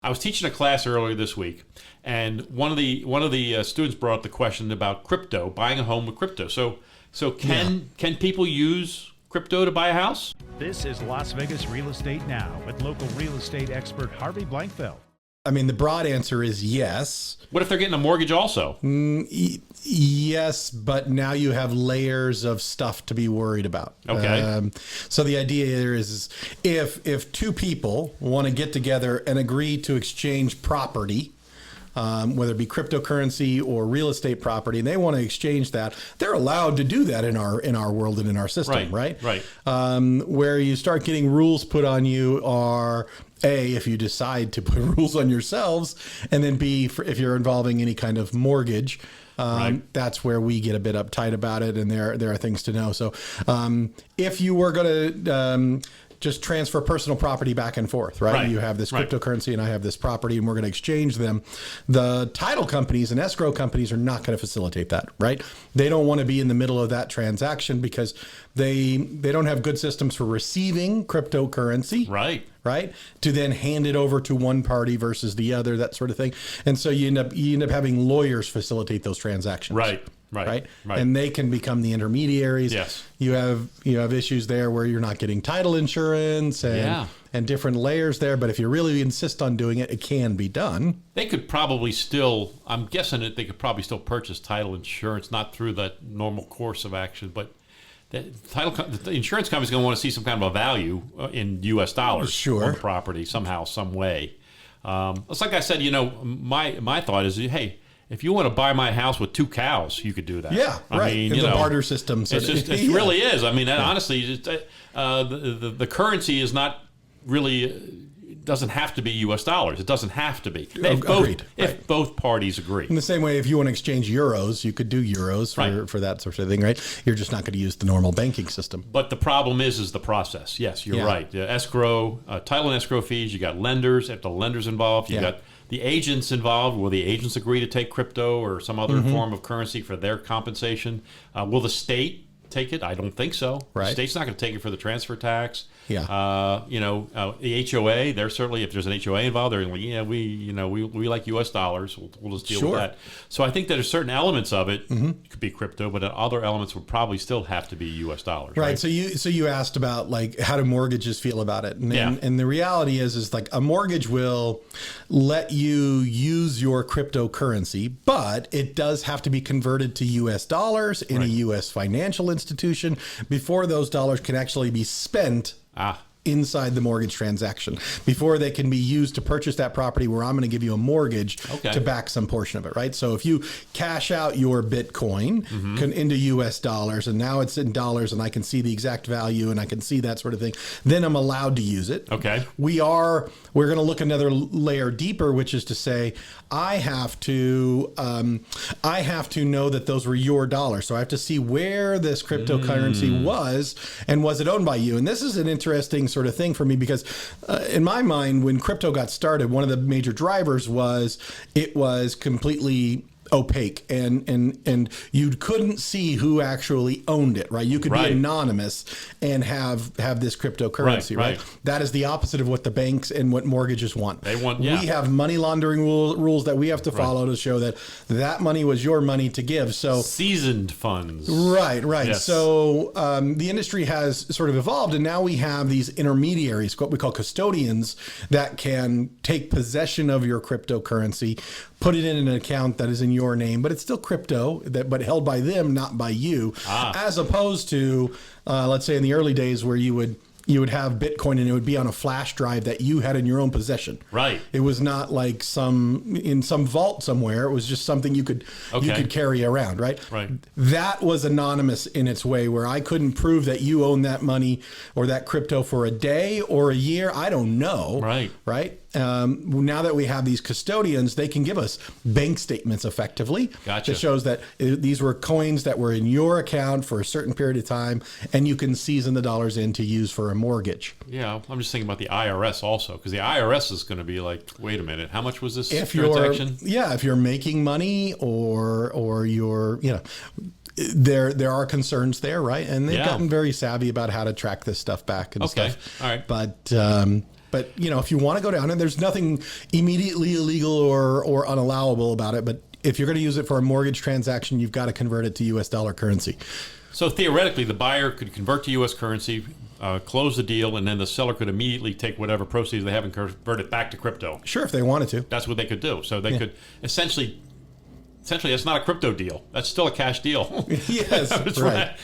I was teaching a class earlier this week, and one of the students brought up the question about crypto, buying a home with crypto. So can people use crypto to buy a house? This is Las Vegas Real Estate Now with local real estate expert Harvey Blankfeld. I mean, the broad answer is yes. What if they're getting a mortgage also? Yes, but now you have layers of stuff to be worried about. Okay. So the idea here is if two people want to get together and agree to exchange property, whether it be cryptocurrency or real estate property, and they want to exchange that, they're allowed to do that in our world and in our system, right? Right. Where you start getting rules put on you are, A, if you decide to put rules on yourselves, and then B, if you're involving any kind of mortgage. That's where we get a bit uptight about it, and there are things to know. So if you were going to just transfer personal property back and forth, right? You have this cryptocurrency and I have this property and we're going to exchange them. The title companies and escrow companies are not going to facilitate that, right? They don't want to be in the middle of that transaction because they don't have good systems for receiving cryptocurrency. Right. To then hand it over to one party versus the other, that sort of thing. And so you end up having lawyers facilitate those transactions. Right. And they can become the intermediaries. Yes. You have issues there where you're not getting title insurance and different layers there. But if you really insist on doing it, it can be done. They could probably still, I'm guessing that they could probably still purchase title insurance, not through the normal course of action, but the insurance company's going to want to see some kind of a value in U.S. dollars on the property somehow, some way. It's like I said, my thought is, hey, if you want to buy my house with 2 cows, you could do that. Yeah, right. It's a barter system. So it really is. I mean, honestly, the currency is not really doesn't have to be U.S. dollars. It doesn't have to be. If both parties agree. In the same way, if you want to exchange euros, you could do euros for that sort of thing, right? You're just not going to use the normal banking system. But the problem is the process. Yes, you're right. Escrow, title and escrow fees. You got lenders. If the lenders involved, you got the agents involved. Will the agents agree to take crypto or some other form of currency for their compensation? Will the state take it? I don't think so. Right. The state's not going to take it for the transfer tax. Yeah. The HOA, they're certainly, if there's an HOA involved, they're like, we like U.S. dollars. We'll just deal with that. So I think that there's certain elements of it could be crypto, but other elements would probably still have to be U.S. dollars. Right. So you asked about like how do mortgages feel about it, and the reality is like a mortgage will let you use your cryptocurrency, but it does have to be converted to U.S. dollars in a U.S. financial institution before those dollars can actually be spent inside the mortgage transaction, before they can be used to purchase that property where I'm going to give you a mortgage to back some portion of it, right? So if you cash out your Bitcoin into US dollars and now it's in dollars and I can see the exact value and I can see that sort of thing, then I'm allowed to use it. Okay. We're going to look another layer deeper, which is to say I have to know that those were your dollars. So I have to see where this cryptocurrency was and was it owned by you? And this is an interesting sort of thing for me because in my mind, when crypto got started, one of the major drivers was it was completely opaque and you couldn't see who actually owned it, right? You could be anonymous and have this cryptocurrency, right? That is the opposite of what the banks and what mortgages want. We have money laundering rules that we have to follow to show that money was your money to give. So seasoned funds. Right. Yes. So the industry has sort of evolved, and now we have these intermediaries, what we call custodians, that can take possession of your cryptocurrency, put it in an account that is in your name, but it's still crypto, but held by them, not by you, as opposed to, let's say in the early days where you would have Bitcoin and it would be on a flash drive that you had in your own possession. Right. It was not like in some vault somewhere. It was just something you could carry around, right? Right. That was anonymous in its way, where I couldn't prove that you own that money or that crypto for a day or a year. I don't know. Right. Now that we have these custodians, they can give us bank statements effectively. Gotcha. That shows that these were coins that were in your account for a certain period of time, and you can season the dollars in to use for a mortgage. Yeah, I'm just thinking about the IRS also, because the IRS is going to be like, wait a minute, how much was this transaction? If you're making money or you're, there are concerns there, right? And they've gotten very savvy about how to track this stuff back and stuff. All right. But But if you want to go down, and there's nothing immediately illegal or unallowable about it, but if you're going to use it for a mortgage transaction, you've got to convert it to U.S. dollar currency. So theoretically, the buyer could convert to U.S. currency, close the deal, and then the seller could immediately take whatever proceeds they have and convert it back to crypto. Sure, if they wanted to. That's what they could do. So they could essentially, it's not a crypto deal. That's still a cash deal. Yes,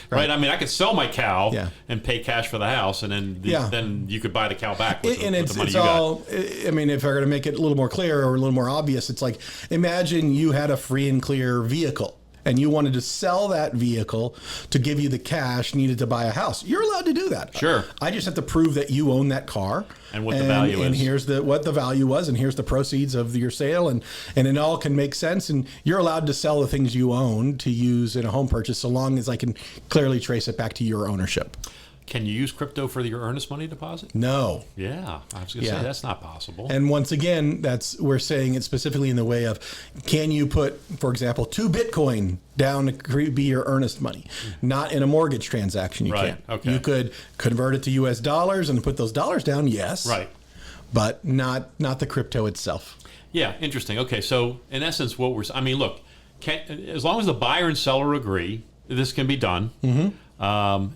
right. I mean, I could sell my cow and pay cash for the house, and then then you could buy the cow back with, with the money you got. I mean, if I were to make it a little more clear or a little more obvious, it's like, imagine you had a free and clear vehicle, and you wanted to sell that vehicle to give you the cash needed to buy a house. You're allowed to do that. Sure. I just have to prove that you own that car. And what the value is. And here's what the value was, and here's the proceeds of your sale, and it all can make sense. And you're allowed to sell the things you own to use in a home purchase, so long as I can clearly trace it back to your ownership. Can you use crypto for your earnest money deposit? No. Yeah, I was going to say that's not possible. And once again, we're saying it specifically in the way of, can you put, for example, 2 Bitcoin down to be your earnest money? Not in a mortgage transaction, you can't. Okay. You could convert it to U.S. dollars and put those dollars down, yes. Right. But not the crypto itself. Yeah, interesting. Okay, so in essence, look, as long as the buyer and seller agree, this can be done. Mm-hmm.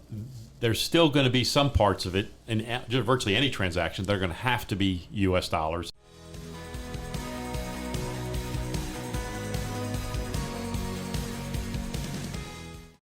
There's still going to be some parts of it, in virtually any transaction, they're going to have to be U.S. dollars.